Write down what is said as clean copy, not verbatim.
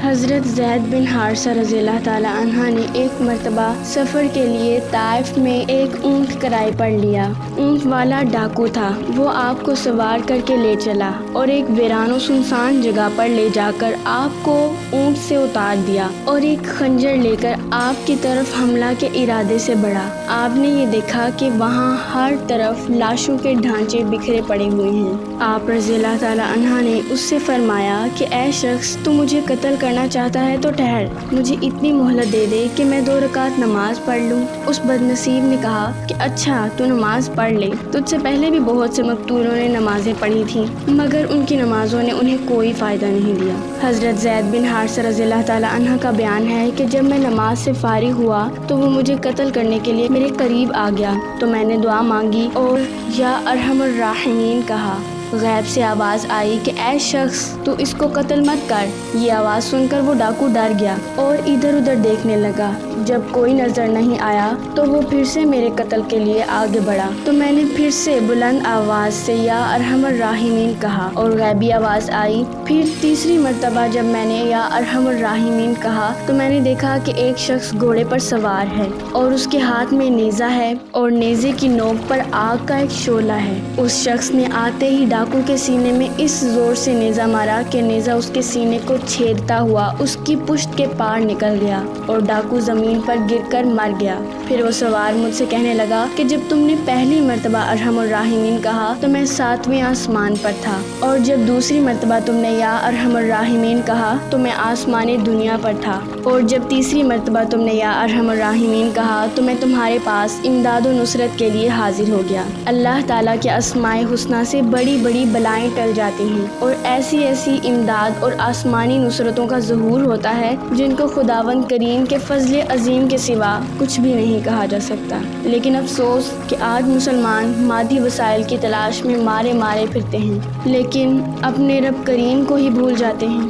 حضرت زید بن حارثہ رضی اللہ تعالیٰ عنہ نے ایک مرتبہ سفر کے لیے طائف میں ایک اونٹ کرائے پر لیا۔ اونٹ والا ڈاکو تھا۔ وہ آپ کو سوار کر کے لے چلا اور ایک ویران و سنسان جگہ پر لے جا کر آپ کو اونٹ سے اتار دیا اور ایک خنجر لے کر آپ کی طرف حملہ کے ارادے سے بڑھا۔ آپ نے یہ دیکھا کہ وہاں ہر طرف لاشوں کے ڈھانچے بکھرے پڑے ہوئے ہیں۔ آپ رضی اللہ تعالیٰ عنہ نے اس سے فرمایا کہ اے شخص، تو مجھے قتل کرنا چاہتا ہے تو ٹھہر، مجھے اتنی مہلت دے دے کہ میں 2 رکعت نماز پڑھ لوں۔ اس بد نصیب نے کہا کہ اچھا تو نماز پڑھ لے، تجھ سے پہلے بھی بہت سے مقتولوں نے نمازیں پڑھی تھیں مگر ان کی نمازوں نے انہیں کوئی فائدہ نہیں دیا۔ حضرت زید بن حارثہ رضی اللہ تعالیٰ عنہ کا بیان ہے کہ جب میں نماز سے فارغ ہوا تو وہ مجھے قتل کرنے کے لیے میرے قریب آ گیا تو میں نے دعا مانگی اور یا ارحم الراحمین کہا۔ غیب سے آواز آئی کہ اے شخص، تو اس کو قتل مت کر۔ یہ آواز سن کر وہ ڈاکو ڈر گیا اور ادھر ادھر دیکھنے لگا۔ جب کوئی نظر نہیں آیا تو وہ پھر سے میرے قتل کے لیے آگے بڑھا تو میں نے پھر سے بلند آواز سے یا ارحم الراحمین کہا اور غیبی آواز آئی۔ پھر تیسری مرتبہ جب میں نے یا ارحم الراحمین کہا تو میں نے دیکھا کہ ایک شخص گھوڑے پر سوار ہے اور اس کے ہاتھ میں نیزہ ہے اور نیزے کی نوک پر آگ کا ایک شعلہ ہے۔ اس شخص نے آتے ہی ڈاکو کے سینے میں اس زور سے نیزہ مارا کہ نیزہ اس کے سینے کو چھیدتا ہوا اس کی پشت کے پار نکل گیا اور ڈاکو زمین پر گر کر مر گیا۔ پھر وہ سوار مجھ سے کہنے لگا کہ جب تم نے پہلی مرتبہ ارحم الراحمین کہا تو میں 7ویں آسمان پر تھا، اور جب دوسری مرتبہ تم نے یا ارحم الراحمین کہا تو میں آسمان دنیا پر تھا، اور جب تیسری مرتبہ تم نے یا ارحم الراحمین کہا تو میں تمہارے پاس امداد و نصرت کے لیے حاضر ہو گیا۔ اللہ تعالیٰ کے اسماء حسنی سے بڑی بڑی بلائیں ٹل جاتی ہیں اور ایسی ایسی امداد اور آسمانی نصرتوں کا ظہور ہوتا ہے جن کو خداوند کریم کے فضل عظیم کے سوا کچھ بھی نہیں کہا جا سکتا۔ لیکن افسوس کہ آج مسلمان مادی وسائل کی تلاش میں مارے پھرتے ہیں لیکن اپنے رب کریم کو ہی بھول جاتے ہیں۔